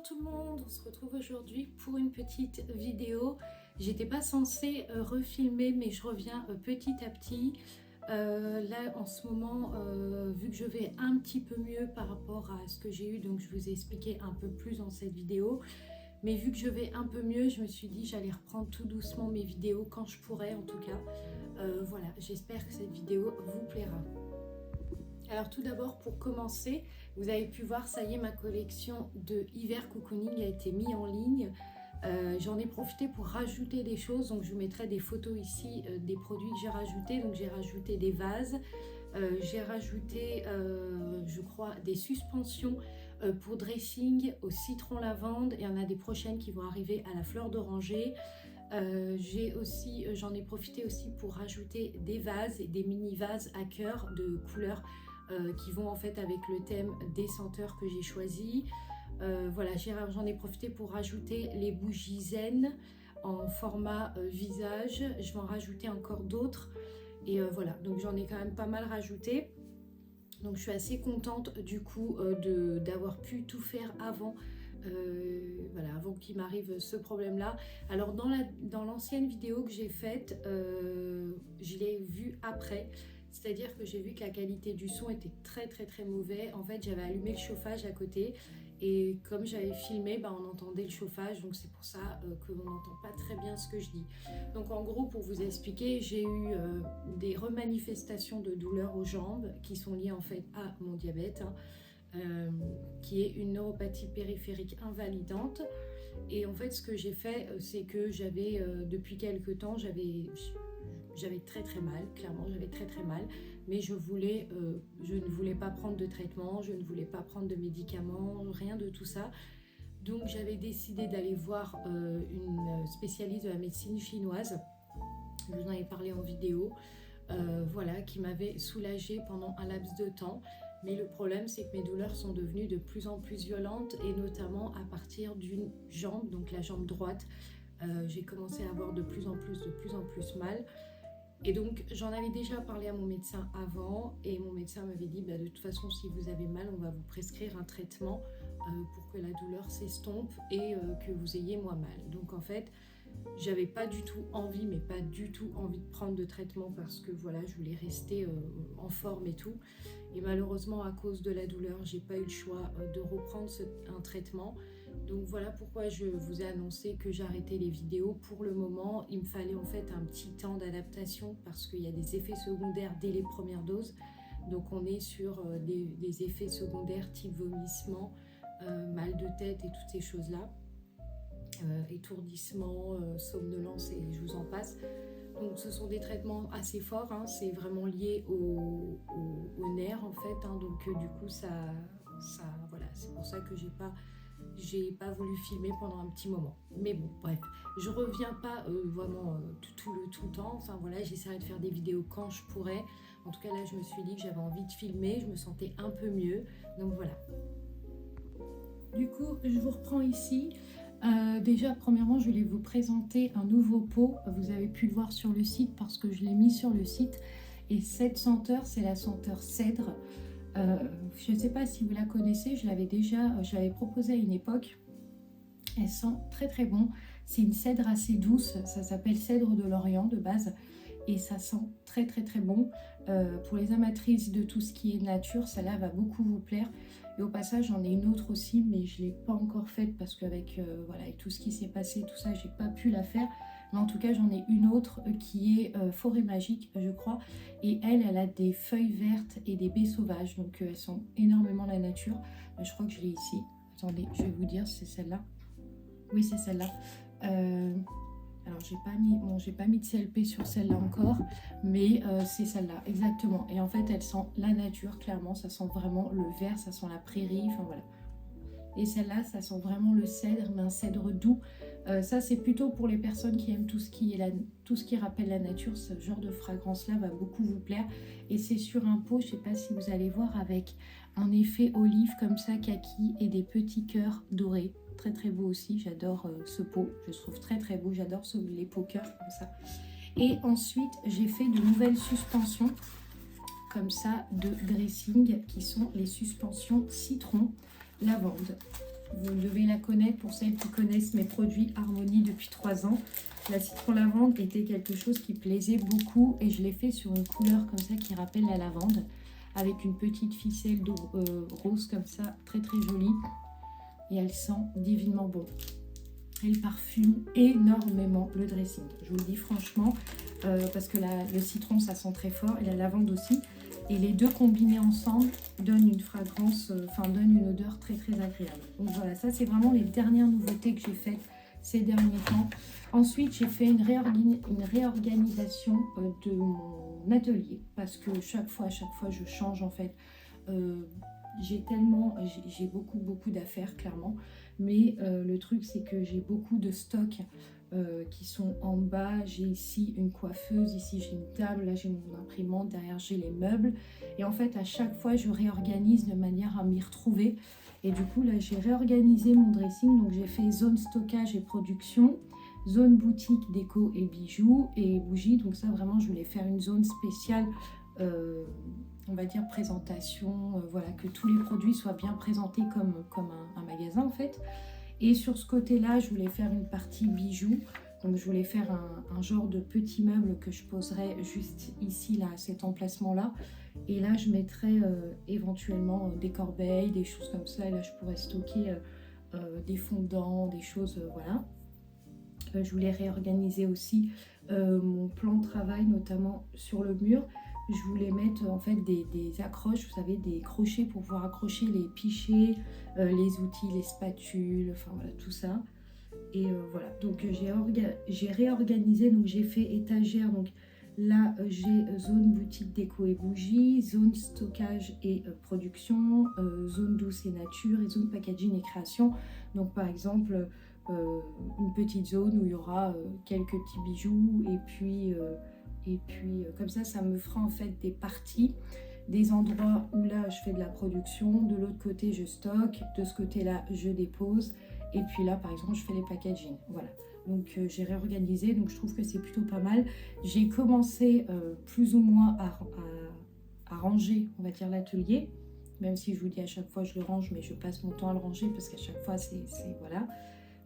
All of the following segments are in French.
Bonjour tout le monde, on se retrouve aujourd'hui pour une petite vidéo. J'étais pas censée refilmer mais je reviens petit à petit. Là en ce moment, vu que je vais un petit peu mieux par rapport à ce que j'ai eu, donc je vous ai expliqué un peu plus dans cette vidéo. Mais vu que je vais un peu mieux, je me suis dit j'allais reprendre tout doucement mes vidéos quand je pourrais en tout cas. Voilà, j'espère que cette vidéo vous plaira. Alors tout d'abord, pour commencer, vous avez pu voir, ça y est, ma collection de hiver cocooning a été mise en ligne. J'en ai profité pour rajouter des choses, donc je vous mettrai des photos ici des produits que j'ai rajoutés. Donc j'ai rajouté des vases, j'ai rajouté, je crois, des suspensions pour dressing au citron lavande. Il y en a des prochaines qui vont arriver à la fleur d'oranger. J'en ai profité aussi pour rajouter des vases et des mini vases à cœur de couleurs qui vont en fait avec le thème des senteurs que j'ai choisi. Voilà, j'en ai profité pour rajouter les bougies zen en format visage. Je vais en rajouter encore d'autres et voilà, donc j'en ai quand même pas mal rajouté. Donc je suis assez contente du coup d'avoir pu tout faire avant. Voilà, avant qu'il m'arrive ce problème là. Alors dans l'ancienne vidéo que j'ai faite, je l'ai vu après, c'est à dire que j'ai vu que la qualité du son était très mauvais. En fait, j'avais allumé le chauffage à côté et comme j'avais filmé, on entendait le chauffage, donc c'est pour ça que l'on n'entend pas très bien ce que je dis. Donc en gros, pour vous expliquer, j'ai eu des remanifestations de douleurs aux jambes qui sont liées en fait à mon diabète, qui est une neuropathie périphérique invalidante. Et en fait, ce que j'ai fait, c'est que j'avais, depuis quelques temps, j'avais très mal, clairement, j'avais très mal, mais je ne voulais pas prendre de traitement, je ne voulais pas prendre de médicaments, rien de tout ça. Donc j'avais décidé d'aller voir une spécialiste de la médecine chinoise, je vous en ai parlé en vidéo, voilà, qui m'avait soulagée pendant un laps de temps. Mais le problème, c'est que mes douleurs sont devenues de plus en plus violentes, et notamment à partir d'une jambe, donc la jambe droite. J'ai commencé à avoir de plus en plus mal. Et donc, j'en avais déjà parlé à mon médecin avant, et mon médecin m'avait dit, de toute façon, si vous avez mal, on va vous prescrire un traitement pour que la douleur s'estompe et que vous ayez moins mal. Donc, en fait, j'avais pas du tout envie, mais pas du tout envie de prendre de traitement parce que voilà, je voulais rester en forme et tout. Et malheureusement, à cause de la douleur, j'ai pas eu le choix de reprendre un traitement. Donc voilà pourquoi je vous ai annoncé que j'arrêtais les vidéos pour le moment. Il me fallait en fait un petit temps d'adaptation parce qu'il y a des effets secondaires dès les premières doses. Donc on est sur des effets secondaires type vomissement, mal de tête et toutes ces choses-là. Étourdissement, somnolence et je vous en passe. Donc ce sont des traitements assez forts, hein. C'est vraiment lié au nerf en fait, hein. Donc du coup ça voilà, c'est pour ça que j'ai pas voulu filmer pendant un petit moment. Mais bon, bref, je reviens pas vraiment tout le temps. Enfin voilà, j'essaierai de faire des vidéos quand je pourrai. En tout cas là, je me suis dit que j'avais envie de filmer, je me sentais un peu mieux. Donc voilà. Du coup, je vous reprends ici. Déjà, premièrement, je voulais vous présenter un nouveau pot. Vous avez pu le voir sur le site parce que je l'ai mis sur le site. Et cette senteur, c'est la senteur cèdre. Je ne sais pas si vous la connaissez, je l'avais proposée à une époque. Elle sent très bon. C'est une cèdre assez douce, ça s'appelle cèdre de l'Orient de base. Et ça sent très bon. Pour les amatrices de tout ce qui est nature, celle-là va beaucoup vous plaire. Et au passage, j'en ai une autre aussi, mais je ne l'ai pas encore faite parce qu'avec voilà, avec tout ce qui s'est passé, tout ça, j'ai pas pu la faire. Mais en tout cas, j'en ai une autre qui est Forêt Magique, je crois. Et elle a des feuilles vertes et des baies sauvages. Donc elles sont énormément la nature. Je crois que je l'ai ici. Attendez, je vais vous dire, c'est celle-là. Oui, c'est celle-là. Alors j'ai pas mis de CLP sur celle-là encore, mais c'est celle-là, exactement. Et en fait, elle sent la nature, clairement. Ça sent vraiment le vert, ça sent la prairie, enfin voilà. Et celle-là, ça sent vraiment le cèdre, mais un cèdre doux. Ça, c'est plutôt pour les personnes qui aiment tout ce qui rappelle la nature. Ce genre de fragrance-là va beaucoup vous plaire. Et c'est sur un pot, je sais pas si vous allez voir, avec un effet olive comme ça, kaki, et des petits cœurs dorés. Très beau aussi, j'adore ce pot, je le trouve très beau, j'adore les pots cœurs comme ça. Et ensuite, j'ai fait de nouvelles suspensions comme ça de dressing qui sont les suspensions citron lavande. vous devez la connaître pour celles qui connaissent mes produits Harmonie depuis 3 ans. La citron lavande était quelque chose qui plaisait beaucoup et je l'ai fait sur une couleur comme ça qui rappelle la lavande, avec une petite ficelle rose comme ça, très très jolie, et elle sent divinement bon. Elle parfume énormément le dressing, je vous le dis franchement, parce que le citron ça sent très fort et la lavande aussi, et les deux combinés ensemble donnent une fragrance, donnent une odeur très très agréable. Donc voilà, ça c'est vraiment les dernières nouveautés que j'ai faites ces derniers temps. Ensuite j'ai fait une réorganisation de mon atelier, parce que chaque fois je change en fait. J'ai beaucoup d'affaires clairement, mais le truc c'est que j'ai beaucoup de stocks qui sont en bas. J'ai ici une coiffeuse, ici j'ai une table, là j'ai mon imprimante, derrière j'ai les meubles, et en fait à chaque fois je réorganise de manière à m'y retrouver. Et du coup là j'ai réorganisé mon dressing, donc j'ai fait zone stockage et production, zone boutique, déco et bijoux et bougies. Donc ça vraiment je voulais faire une zone spéciale, on va dire présentation, voilà, que tous les produits soient bien présentés comme un magasin en fait. Et sur ce côté là je voulais faire une partie bijoux, donc je voulais faire un genre de petit meuble que je poserais juste ici là, à cet emplacement là, et là je mettrais éventuellement des corbeilles, des choses comme ça, et là je pourrais stocker des fondants, des choses, voilà. Je voulais réorganiser aussi mon plan de travail, notamment sur le mur. Je voulais mettre en fait des accroches, vous savez, des crochets pour pouvoir accrocher les pichets, les outils, les spatules, enfin voilà, tout ça. Et voilà, donc j'ai réorganisé, donc j'ai fait étagère. Donc là, j'ai zone boutique déco et bougies, zone stockage et production, zone douce et nature, et zone packaging et création. Donc par exemple, une petite zone où il y aura quelques petits bijoux, et puis comme ça me fera en fait des parties, des endroits où là je fais de la production, de l'autre côté je stocke, de ce côté là je dépose, et puis là par exemple je fais les packaging. Voilà, donc j'ai réorganisé, donc je trouve que c'est plutôt pas mal. J'ai commencé plus ou moins à ranger, on va dire, l'atelier, même si je vous dis à chaque fois je le range, mais je passe mon temps à le ranger parce qu'à chaque fois c'est voilà.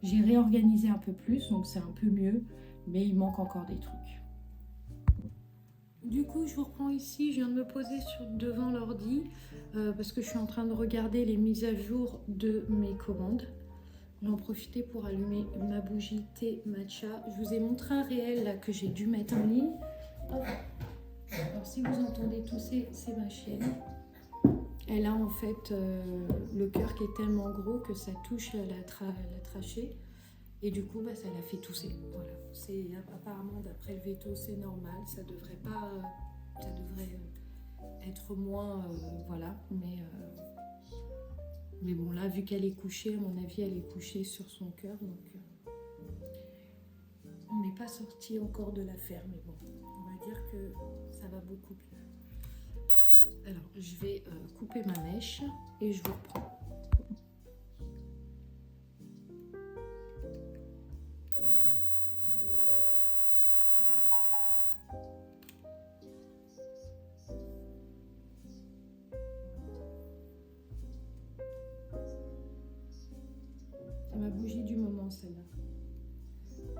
J'ai réorganisé un peu plus, donc c'est un peu mieux, mais il manque encore des trucs. Du coup, je vous reprends ici, je viens de me poser devant l'ordi parce que je suis en train de regarder les mises à jour de mes commandes. J'en profiter pour allumer ma bougie thé matcha. Je vous ai montré un réel là que j'ai dû mettre en ligne. Hop. Alors si vous entendez tousser, c'est ma chienne. Elle a en fait le cœur qui est tellement gros que ça touche la trachée. Et du coup, ça la fait tousser. Voilà. C'est apparemment, d'après le veto, c'est normal. Ça devrait être moins, voilà. Mais bon, là, vu qu'elle est couchée, à mon avis, elle est couchée sur son cœur. Donc, on n'est pas sorti encore de l'affaire. Mais bon, on va dire que ça va beaucoup mieux. Alors, je vais couper ma mèche et je vous reprends. Ma bougie du moment, celle-là.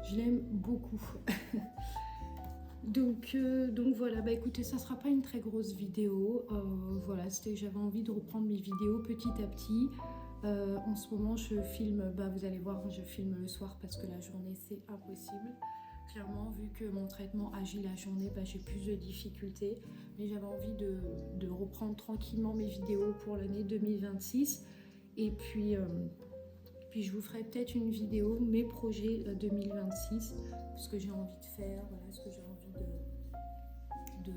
Je l'aime beaucoup. donc voilà, écoutez, ça sera pas une très grosse vidéo. Voilà, j'avais envie de reprendre mes vidéos petit à petit. En ce moment, je filme, vous allez voir, je filme le soir parce que la journée, c'est impossible. Clairement, vu que mon traitement agit la journée, j'ai plus de difficultés. Mais j'avais envie de reprendre tranquillement mes vidéos pour l'année 2026. Et puis je vous ferai peut-être une vidéo, mes projets 2026, ce que j'ai envie de faire, voilà, ce que j'ai envie de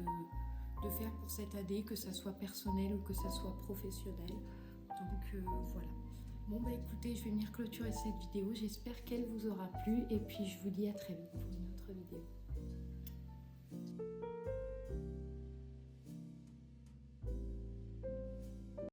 faire pour cette année, que ça soit personnel ou que ça soit professionnel. Donc voilà. Bon écoutez, je vais venir clôturer cette vidéo. J'espère qu'elle vous aura plu et puis je vous dis à très vite pour une autre vidéo.